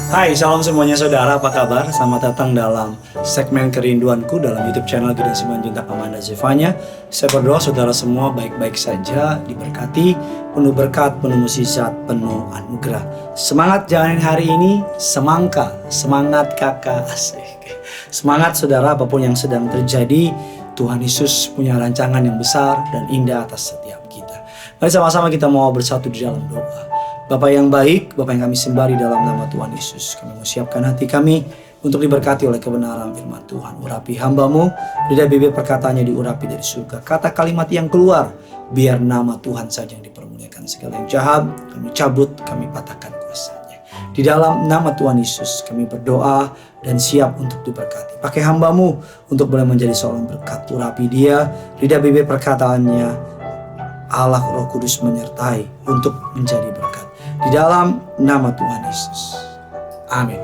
Hai, salam semuanya saudara, apa kabar? Selamat datang dalam segmen kerinduanku dalam YouTube channel Gereja Simanjuntak Amanda Zevanya. Saya berdoa saudara semua baik-baik saja, diberkati, penuh berkat, penuh mukjizat, penuh anugerah. Semangat jalanin hari ini, semangat kakak, asik. Semangat saudara, apapun yang sedang terjadi, Tuhan Yesus punya rancangan yang besar dan indah atas setiap kita. Mari sama-sama kita mau bersatu di dalam doa. Bapa yang baik, Bapa yang kami sembah di dalam nama Tuhan Yesus. Kami mau siapkan hati kami untuk diberkati oleh kebenaran firman Tuhan. Urapi hamba-Mu, lidah bibir perkataannya diurapi dari surga. Kata kalimat yang keluar, biar nama Tuhan saja yang dipermuliakan. Segala yang jahat, kami cabut, kami patahkan kuasanya. Di dalam nama Tuhan Yesus, kami berdoa dan siap untuk diberkati. Pakai hamba-Mu untuk boleh menjadi seorang berkat. Urapi dia, lidah bibir perkataannya, Allah Roh Kudus menyertai untuk menjadi berkat. Di dalam nama Tuhan Yesus. Amin.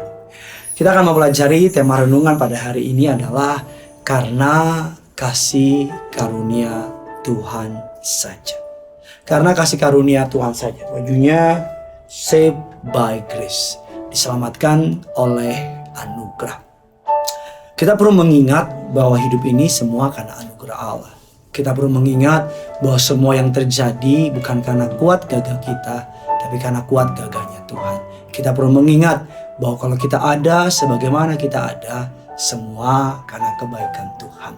Kita akan mempelajari tema renungan pada hari ini adalah karena kasih karunia Tuhan saja. Karena kasih karunia Tuhan saja. Bajunya saved by grace. Diselamatkan oleh anugerah. Kita perlu mengingat bahwa hidup ini semua karena anugerah Allah. Kita perlu mengingat bahwa semua yang terjadi bukan karena kuat gagah kita, tapi karena kuat gagahnya Tuhan. Kita perlu mengingat bahwa kalau kita ada sebagaimana kita ada, semua karena kebaikan Tuhan.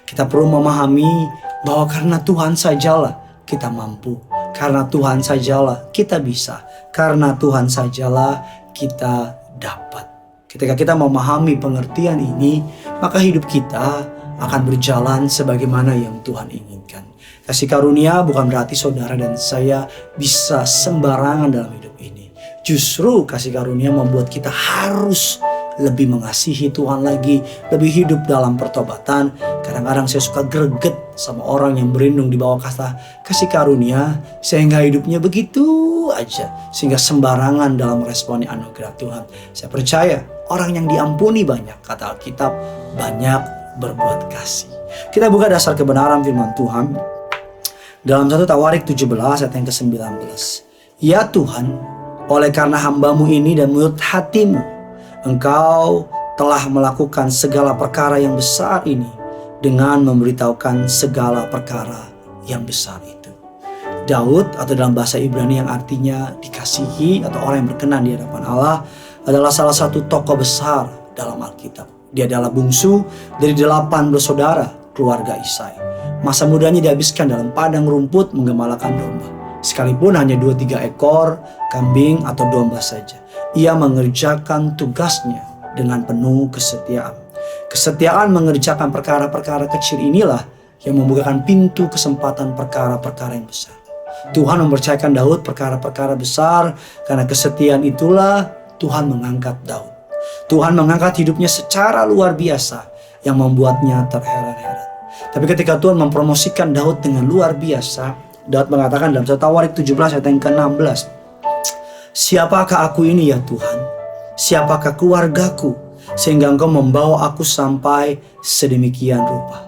Kita perlu memahami bahwa karena Tuhan sajalah kita mampu. Karena Tuhan sajalah kita bisa. Karena Tuhan sajalah kita dapat. Ketika kita memahami pengertian ini, maka hidup kita akan berjalan sebagaimana yang Tuhan inginkan. Kasih karunia bukan berarti saudara dan saya bisa sembarangan dalam hidup ini. Justru kasih karunia membuat kita harus lebih mengasihi Tuhan lagi, lebih hidup dalam pertobatan. Kadang-kadang saya suka greget sama orang yang berlindung di bawah kata kasih karunia, sehingga hidupnya begitu aja, sehingga sembarangan dalam responi anugerah Tuhan. Saya percaya orang yang diampuni banyak, kata Alkitab, banyak berbuat kasih. Kita buka dasar kebenaran firman Tuhan dalam 1 Tawarik 17 ayat yang ke-19. Ya Tuhan, oleh karena hamba-Mu ini dan menurut hati-Mu, Engkau telah melakukan segala perkara yang besar ini dengan memberitahukan segala perkara yang besar itu. Daud atau dalam bahasa Ibrani yang artinya dikasihi atau orang yang berkenan di hadapan Allah adalah salah satu tokoh besar dalam Alkitab. Dia adalah bungsu dari 8 bersaudara keluarga Isai. Masa mudanya dihabiskan dalam padang rumput menggembalakan domba. Sekalipun hanya 2-3 ekor kambing atau domba saja. Ia mengerjakan tugasnya dengan penuh kesetiaan. Kesetiaan mengerjakan perkara-perkara kecil inilah yang membukakan pintu kesempatan perkara-perkara yang besar. Tuhan mempercayakan Daud perkara-perkara besar, karena kesetiaan itulah Tuhan mengangkat Daud. Tuhan mengangkat hidupnya secara luar biasa yang membuatnya terheran-heran. Tapi ketika Tuhan mempromosikan Daud dengan luar biasa, Daud mengatakan dalam 1 Tawarik 17 ayat yang ke-16, siapakah aku ini ya Tuhan? Siapakah keluargaku sehingga Engkau membawa aku sampai sedemikian rupa?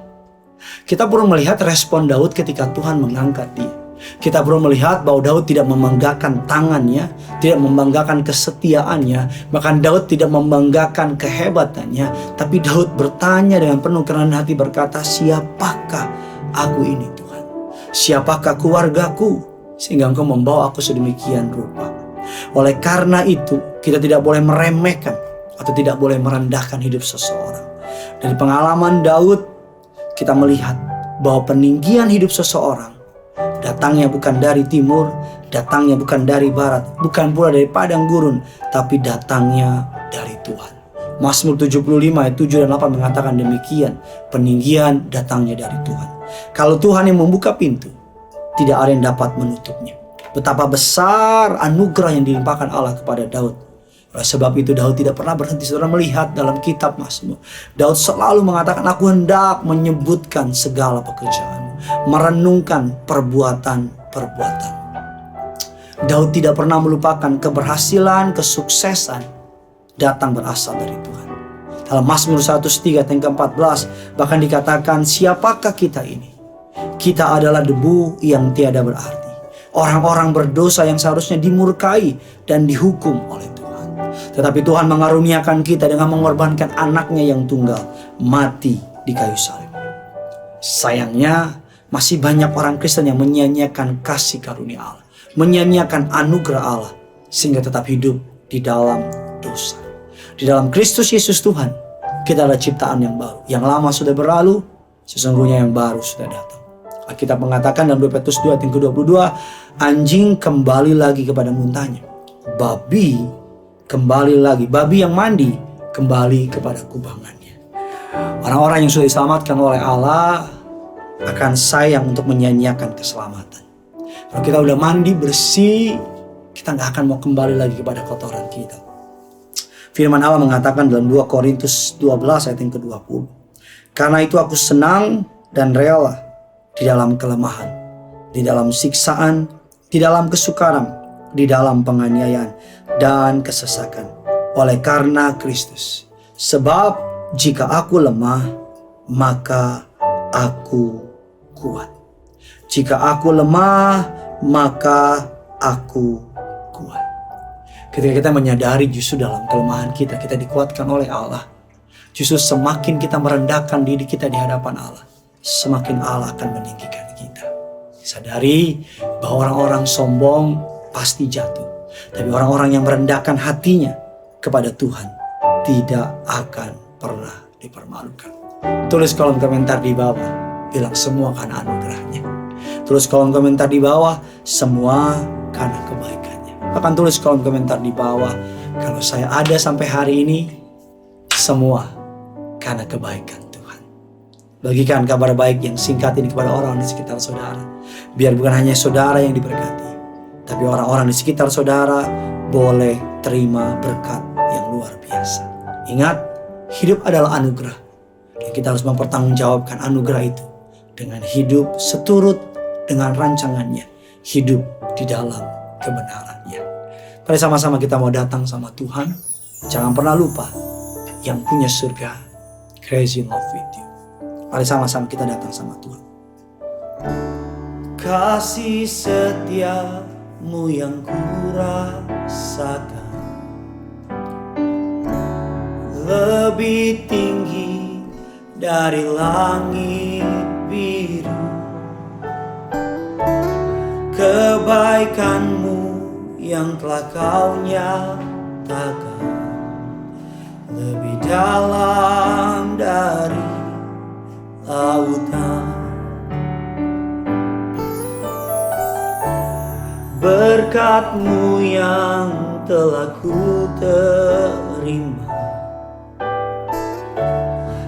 Kita perlu melihat respon Daud ketika Tuhan mengangkat dia. Kita perlu melihat bahwa Daud tidak membanggakan tangannya, tidak membanggakan kesetiaannya, bahkan Daud tidak membanggakan kehebatannya, tapi Daud bertanya dengan penuh kerenahan hati berkata, siapakah aku ini Tuhan? Siapakah keluargaku sehingga Engkau membawa aku sedemikian rupa? Oleh karena itu, kita tidak boleh meremehkan atau tidak boleh merendahkan hidup seseorang. Dari pengalaman Daud, kita melihat bahwa peninggian hidup seseorang datangnya bukan dari timur, datangnya bukan dari barat, bukan pula dari padang gurun, tapi datangnya dari Tuhan. Mazmur 75 ayat 7 dan 8 mengatakan demikian, peninggian datangnya dari Tuhan. Kalau Tuhan yang membuka pintu, tidak ada yang dapat menutupnya. Betapa besar anugerah yang dilimpahkan Allah kepada Daud. Oleh sebab itu Daud tidak pernah berhenti. Saudara melihat dalam kitab Mazmur, Daud selalu mengatakan, aku hendak menyebutkan segala pekerjaan, merenungkan perbuatan-perbuatan. Daud tidak pernah melupakan keberhasilan, kesuksesan datang berasal dari Tuhan. Dalam Mazmur 103 ayat yang ke-14 bahkan dikatakan, siapakah kita ini? Kita adalah debu yang tiada berarti, orang-orang berdosa yang seharusnya dimurkai dan dihukum oleh Tuhan. Tetapi Tuhan mengaruniakan kita dengan mengorbankan anaknya yang tunggal mati di kayu salib. Sayangnya masih banyak orang Kristen yang menyia-nyiakan kasih karunia Allah, menyia-nyiakan anugerah Allah, sehingga tetap hidup di dalam dosa. Di dalam Kristus Yesus Tuhan, kita adalah ciptaan yang baru. Yang lama sudah berlalu, sesungguhnya yang baru sudah datang. Alkitab mengatakan dalam 2 Petrus 2 ayat ke-22, anjing kembali lagi kepada muntahnya, babi kembali lagi, babi yang mandi kembali kepada kubangannya. Orang-orang yang sudah diselamatkan oleh Allah akan sayang untuk menyia-nyiakan keselamatan. Kalau kita udah mandi bersih, kita gak akan mau kembali lagi kepada kotoran kita. Firman Allah mengatakan dalam 2 Korintus 12 ayat yang ke-20, karena itu aku senang dan rela di dalam kelemahan, di dalam siksaan, di dalam kesukaran, di dalam penganiayaan dan kesesakan oleh karena Kristus. Sebab jika aku lemah, maka aku kuat. Jika aku lemah, maka aku kuat. Ketika kita menyadari justru dalam kelemahan kita, kita dikuatkan oleh Allah. Justru semakin kita merendahkan diri kita di hadapan Allah, semakin Allah akan meninggikan kita. Sadari bahwa orang-orang sombong pasti jatuh. Tapi orang-orang yang merendahkan hatinya kepada Tuhan tidak akan pernah dipermalukan. Tulis kolom komentar di bawah, bilang semua karena anugerahnya. Tulis kolom komentar di bawah, semua karena kebaikannya. Bahkan tulis kolom komentar di bawah, kalau saya ada sampai hari ini, semua karena kebaikan Tuhan. Bagikan kabar baik yang singkat ini kepada orang di sekitar saudara. Biar bukan hanya saudara yang diberkati, tapi orang-orang di sekitar saudara boleh terima berkat yang luar biasa. Ingat, hidup adalah anugerah. Dan kita harus mempertanggungjawabkan anugerah itu dengan hidup seturut dengan rancangannya. Hidup di dalam kebenarannya. Mari sama-sama kita mau datang sama Tuhan. Jangan pernah lupa, yang punya surga, crazy in love with you. Mari sama-sama kita datang sama Tuhan. Kasih setiamu yang kurasakan lebih tinggi dari langit biru. Kebaikanmu yang telah kau nyatakan lebih dalam dari lautan. Berkat-Mu yang telah ku terima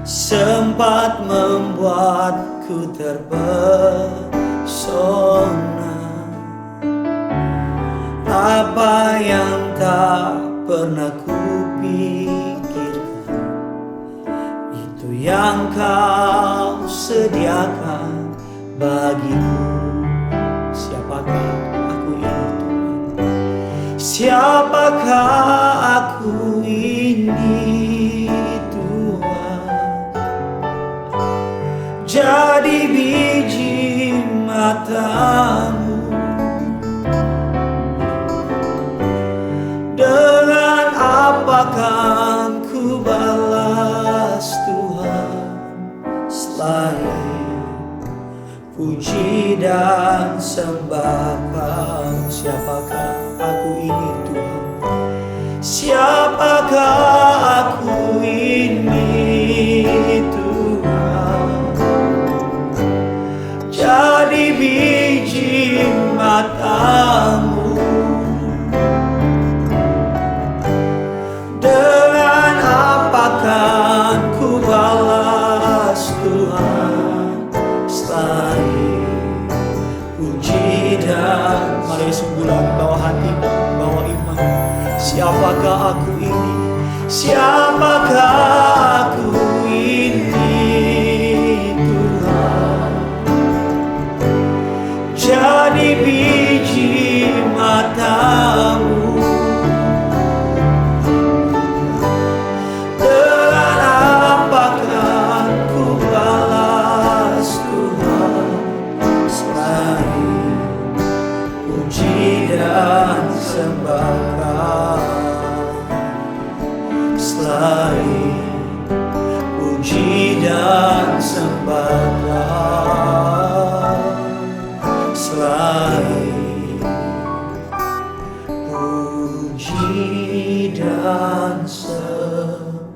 sempat membuatku terpesona. Apa yang tak pernah kupikirkan, itu yang Kau sediakan bagiku. Siapakah aku ini Tuhan? Siapakah aku ini Tuhan? Jadi biji mata-Mu. Dengan apakah ku balas Tuhan selain puji dan sembah Kau? Siapakah aku ini Tuhan? Siapakah aku ini Tuhan? Jadi biji mata-Mu. Dengan apakah ku balas Tuhan selain puji dan mari sebulan bawa hati, bawa iman. Siapakah aku ini? Siapakah aku ini Tuhan? Jadi biji mata-Mu. puji dan sembah selain puji dan sembah.